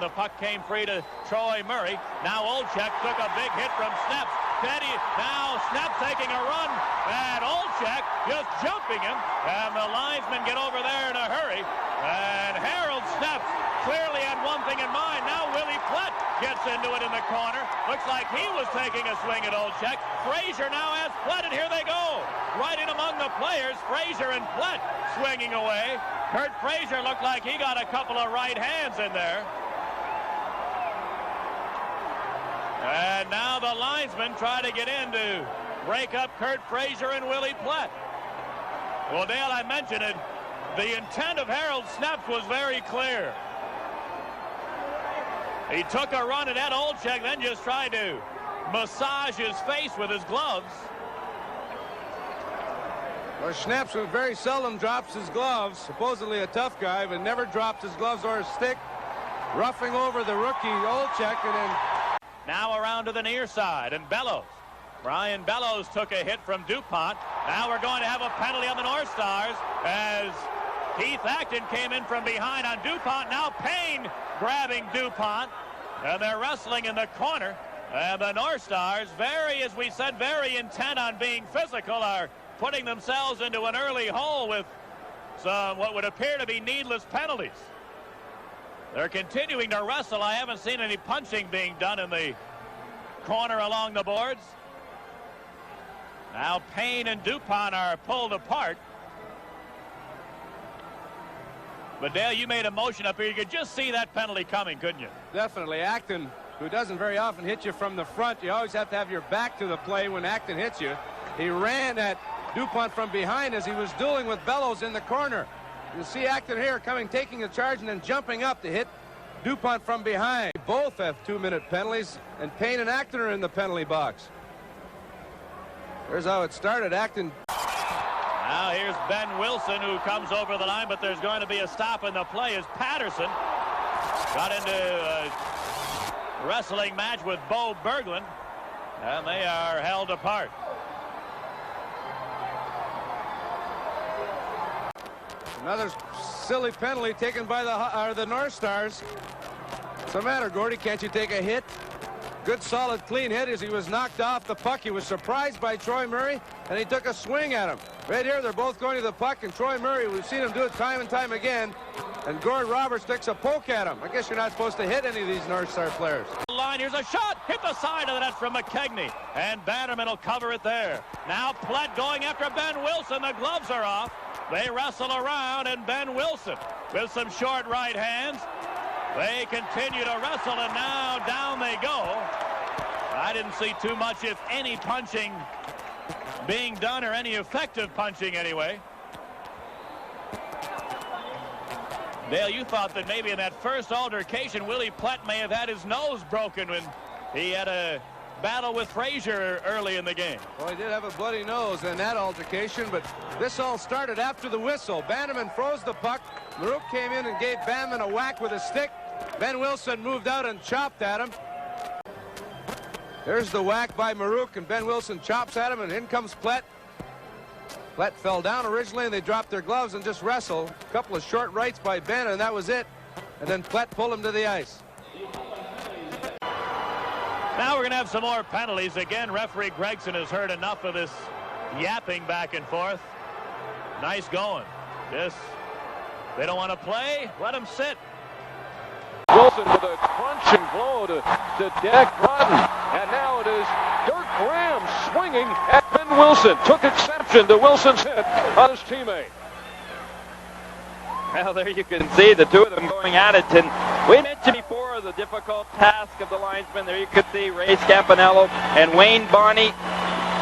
and the puck came free to Troy Murray. Now Olczyk took a big hit from Snaps. Now Snaps taking a run, and Olczyk just jumping him, and the linesmen get over there in a hurry, and Harold Snaps clearly had one thing in mind. Now Willie Plett gets into it in the corner. Looks like he was taking a swing at Olczyk. Fraser now has Plett, and here they go. Right in among the players, Fraser and Plett swinging away. Kurt Fraser looked like he got a couple of right hands in there. And now the linesmen try to get in to break up Kurt Fraser and Willie Plett. Well, Dale, I mentioned it. The intent of Harold Snaps was very clear. He took a run at Ed Olczyk, then just tried to massage his face with his gloves. Well, Snaps very seldom drops his gloves. Supposedly a tough guy, but never dropped his gloves or his stick. Roughing over the rookie Olczyk, and then... Now around to the near side, and Bellows. Brian Bellows took a hit from DuPont. Now we're going to have a penalty on the North Stars as Keith Acton came in from behind on DuPont. Now Payne grabbing DuPont, and they're wrestling in the corner. And the North Stars, as we said, very intent on being physical, are putting themselves into an early hole with some what would appear to be needless penalties. They're continuing to wrestle. I haven't seen any punching being done in the corner along the boards. Now Payne and DuPont are pulled apart. But Dale, you made a motion up here. You could just see that penalty coming, couldn't you? Definitely. Acton, who doesn't very often hit you from the front, you always have to have your back to the play when Acton hits you. He ran at DuPont from behind as he was dueling with Bellows in the corner. You see Acton here taking the charge and then jumping up to hit DuPont from behind. Both have 2-minute penalties, and Payne and Acton are in the penalty box. Here's how it started. Acton. Now here's Ben Wilson, who comes over the line, but there's going to be a stop in the play as Patterson got into a wrestling match with Bo Berglund, and they are held apart. Another silly penalty taken by the North Stars. What's the matter, Gordy? Can't you take a hit? Good, solid, clean hit as he was knocked off the puck. He was surprised by Troy Murray, and he took a swing at him. Right here, they're both going to the puck, and Troy Murray, we've seen him do it time and time again, and Gord Roberts takes a poke at him. I guess you're not supposed to hit any of these North Star players. Line, here's a shot, hit the side of the net from McKegney, and Bannerman will cover it there. Now Plett going after Ben Wilson. The gloves are off. They wrestle around, and Ben Wilson with some short right hands. They continue to wrestle, and now down they go. I didn't see too much, if any, punching being done, or any effective punching anyway. Dale, you thought that maybe in that first altercation, Willie Plett may have had his nose broken when he had a battle with Fraser early in the game. Well, he did have a bloody nose in that altercation, but this all started after the whistle. Bannerman froze the puck. Marouk came in and gave Bannerman a whack with a stick. Ben Wilson moved out and chopped at him. There's the whack by Marouk, and Ben Wilson chops at him, and in comes Plett. Plett fell down originally, and they dropped their gloves and just wrestled. A couple of short rights by Ben, and that was it. And then Plett pulled him to the ice. Now we're going to have some more penalties. Again, referee Gregson has heard enough of this yapping back and forth. Nice going. They don't want to play. Let them sit. Wilson with a crunching blow to Dak Broughton. And now it is Dirk Graham swinging at Ben Wilson. Took exception to Wilson's hit on his teammate. Well, there you can see the two of them going at it. And we mentioned before the difficult task of the linesman. There you could see Ray Scampanello and Wayne Bonney.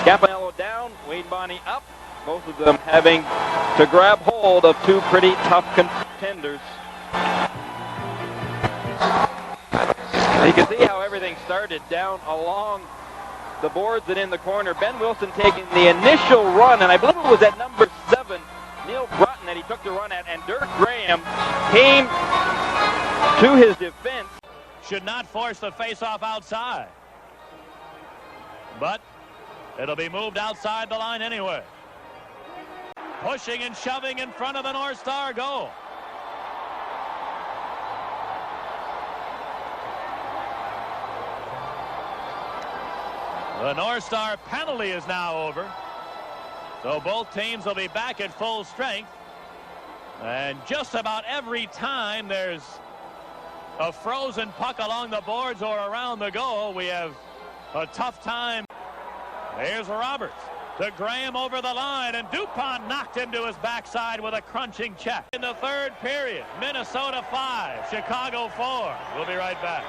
Scampanello down, Wayne Bonney up. Both of them having to grab hold of two pretty tough contenders. You can see how everything started down along the boards and in the corner. Ben Wilson taking the initial run, and I believe it was at number 7, Neil Broughton, that he took the run at, and Dirk Graham came to his defense. Should not force the face-off outside. But it'll be moved outside the line anyway. Pushing and shoving in front of the North Star goal. The North Star penalty is now over. So both teams will be back at full strength. And just about every time there's a frozen puck along the boards or around the goal, we have a tough time. Here's Roberts to Graham over the line, and DuPont knocked him to his backside with a crunching check. In the third period, Minnesota 5, Chicago 4. We'll be right back.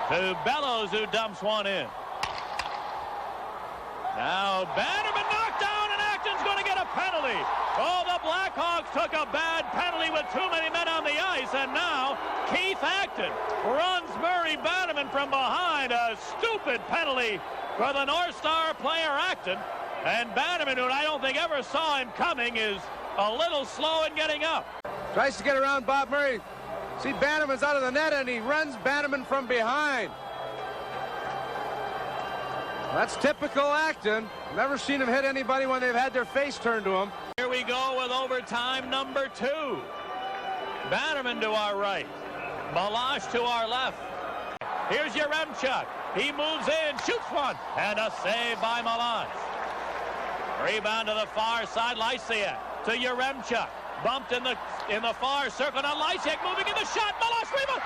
To Bellows, who dumps one in. Now Bannerman knocked down, and Acton's going to get a penalty. Oh, the Blackhawks took a bad penalty with too many men on the ice, and now Keith Acton runs Murray Bannerman from behind. A stupid penalty for the North Star player Acton. And Bannerman, who I don't think ever saw him coming, is a little slow in getting up. Tries to get around Bob Murray. See, Bannerman's out of the net, and he runs Bannerman from behind. That's typical Acton. Never seen him hit anybody when they've had their face turned to him. Here we go with overtime number 2. Bannerman to our right. Malash to our left. Here's Yaremchuk. He moves in, shoots one, and a save by Malash. Rebound to the far side, Lysiak to Yaremchuk. Bumped in the far circle. Now Lysiak moving in the shot. Malash rebound.